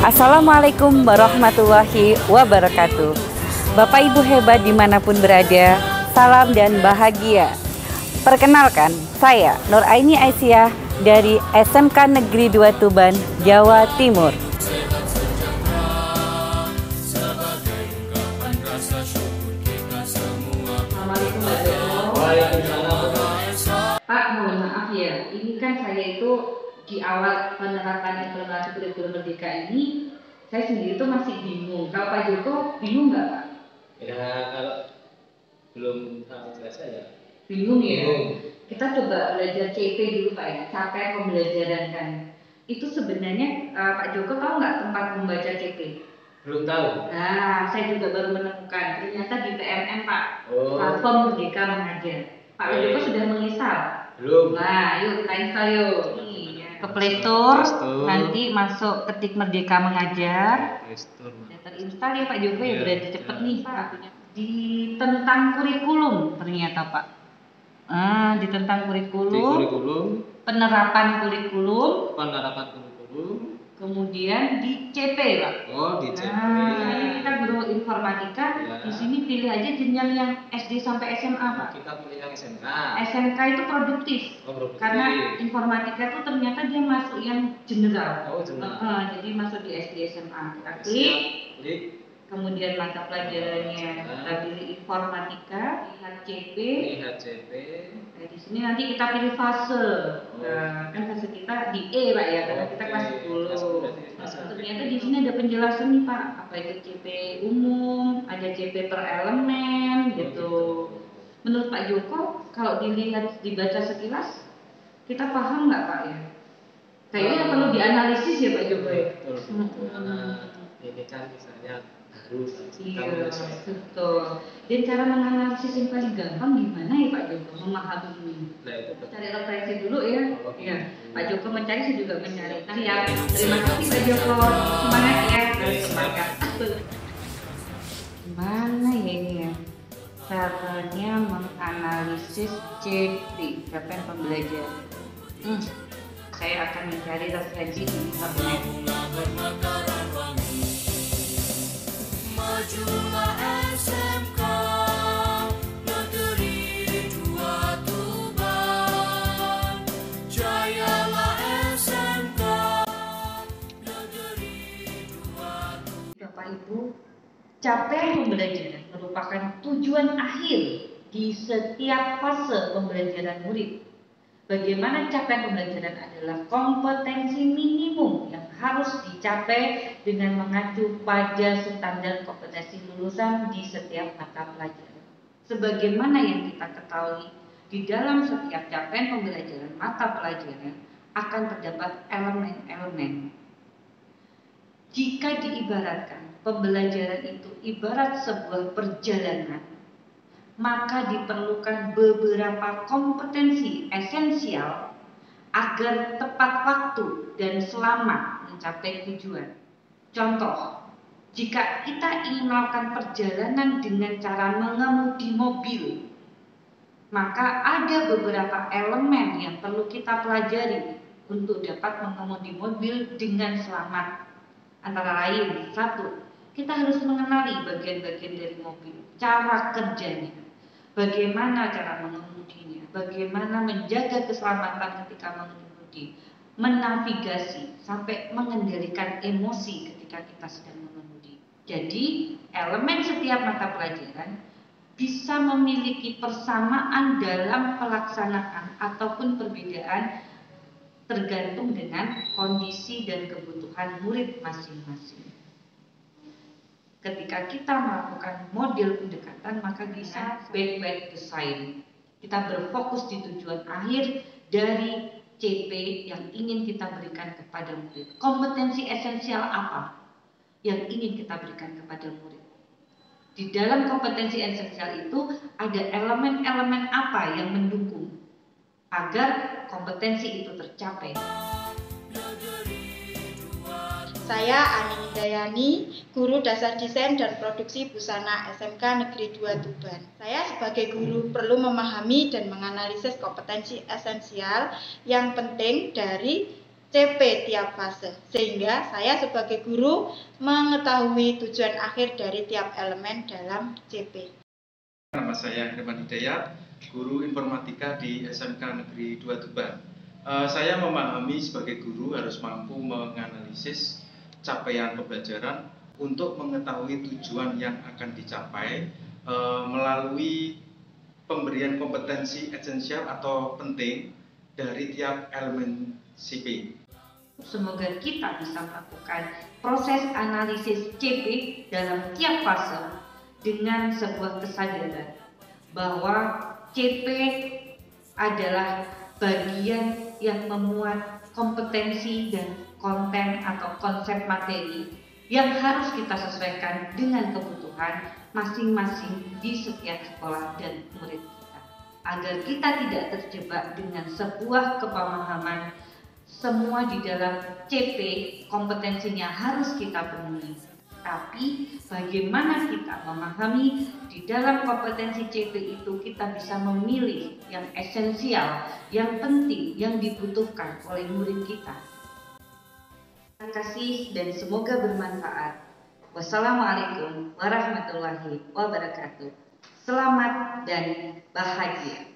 Assalamualaikum warahmatullahi wabarakatuh. Bapak Ibu hebat dimanapun berada, salam dan bahagia. Perkenalkan, saya Nur Aini Aisyah dari SMK Negeri 2 Tuban, Jawa Timur. Assalamualaikum warahmatullahi. Pak, mohon maaf ya, ini kan saya itu di awal penerapan implementasi kurikulum Merdeka ini, saya sendiri tuh masih bingung. Kalau Pak Joko bingung nggak Pak? Ya kalau belum tahu jelas ya. Bingung ya. Kita coba belajar CP dulu Pak ya, capaian pembelajaran kan. Itu sebenarnya Pak Joko tahu nggak tempat membaca CP? Belum tahu. Nah, saya juga baru menemukan. Ternyata di PMM Pak, platform Merdeka Mengajar. Pak Joko sudah menginstal? Belum. Nah, yuk kita install yuk. Nih, ke Play Store, nanti masuk ketik Merdeka Mengajar. Sudah terinstall ya Pak Joko ya, berarti cepet nih Pak. Di tentang kurikulum ternyata Pak. Di tentang kurikulum, penerapan kurikulum, kemudian di CP Pak. Oh, di CP. Ini kita guru informatika, ya. Di sini pilih aja jenjang yang SD sampai SMA Pak. Kita pilih yang SMK. SMK itu produktif. Karena informatika itu ternyata dia masuk yang general. Oh, general. Jadi masuk di SD SMA. Kita klik. Kemudian mata pelajarannya kita pilih informatika, lihat CP. Nah, di sini nanti kita pilih fase. Kan fase kita di E Pak ya, karena kita kelas 10. Ternyata di sini ada penjelasan nih Pak, apa itu CP umum, ada CP per elemen gitu. Menurut Pak Joko, kalau dilihat dibaca sekilas, kita paham nggak Pak ya? Kayaknya perlu dianalisis ya Pak Joko ya. Ini kan misalnya baru. Iya, betul. Dan cara menganalisis yang paling gampang gimana ya Pak Joko memahami ini? Cari referensi dulu ya. Iya, Pak Joko mencari, saya juga mencari. Siap. Terima kasih Pak Joko. Semangat ya. Semangat. Mana ya ini ya? Caranya menganalisis CP, capaian pembelajaran. Saya akan mencari referensi di internet. Majulah SMK Negeri 2 Tuban, jayalah SMK Negeri 2 Tuban. Bapak Ibu, capaian pembelajaran merupakan tujuan akhir di setiap fase pembelajaran murid. Bagaimana capaian pembelajaran adalah kompetensi minimum yang harus dicapai dengan mengacu pada standar kompetensi lulusan di setiap mata pelajaran. Sebagaimana yang kita ketahui, di dalam setiap capaian pembelajaran mata pelajaran akan terdapat elemen-elemen. Jika diibaratkan pembelajaran itu ibarat sebuah perjalanan, maka diperlukan beberapa kompetensi esensial agar tepat waktu dan selamat mencapai tujuan. Contoh, jika kita ingin melakukan perjalanan dengan cara mengemudi mobil, maka ada beberapa elemen yang perlu kita pelajari untuk dapat mengemudi mobil dengan selamat. Antara lain, 1, kita harus mengenali bagian-bagian dari mobil, cara kerjanya. Bagaimana cara mengemudinya, bagaimana menjaga keselamatan ketika mengemudi, menavigasi, sampai mengendalikan emosi ketika kita sedang mengemudi. Jadi, elemen setiap mata pelajaran bisa memiliki persamaan dalam pelaksanaan ataupun perbedaan tergantung dengan kondisi dan kebutuhan murid masing-masing. Ketika kita melakukan model pendekatan, maka bisa back design. Kita berfokus di tujuan akhir dari CP yang ingin kita berikan kepada murid. Kompetensi esensial apa yang ingin kita berikan kepada murid? Di dalam kompetensi esensial itu ada elemen-elemen apa yang mendukung agar kompetensi itu tercapai. Saya Ani Dayani, guru dasar desain dan produksi busana SMK Negeri 2 Tuban. Saya sebagai guru perlu memahami dan menganalisis kompetensi esensial yang penting dari CP tiap fase, sehingga saya sebagai guru mengetahui tujuan akhir dari tiap elemen dalam CP. Nama saya Herman Hidayat, guru informatika di SMK Negeri 2 Tuban. Saya memahami sebagai guru harus mampu menganalisis capaian pembelajaran untuk mengetahui tujuan yang akan dicapai melalui pemberian kompetensi esensial atau penting dari tiap elemen CP. Semoga kita bisa melakukan proses analisis CP dalam tiap fase dengan sebuah kesadaran bahwa CP adalah bagian yang memuat kompetensi dan konten atau konsep materi yang harus kita sesuaikan dengan kebutuhan masing-masing di setiap sekolah dan murid kita, agar kita tidak terjebak dengan sebuah kepemahaman semua di dalam CP kompetensinya harus kita penuhi. Tapi bagaimana kita memahami di dalam kompetensi CP itu kita bisa memilih yang esensial, yang penting, yang dibutuhkan oleh murid kita. Terima kasih dan semoga bermanfaat. Wassalamualaikum warahmatullahi wabarakatuh. Selamat dan bahagia.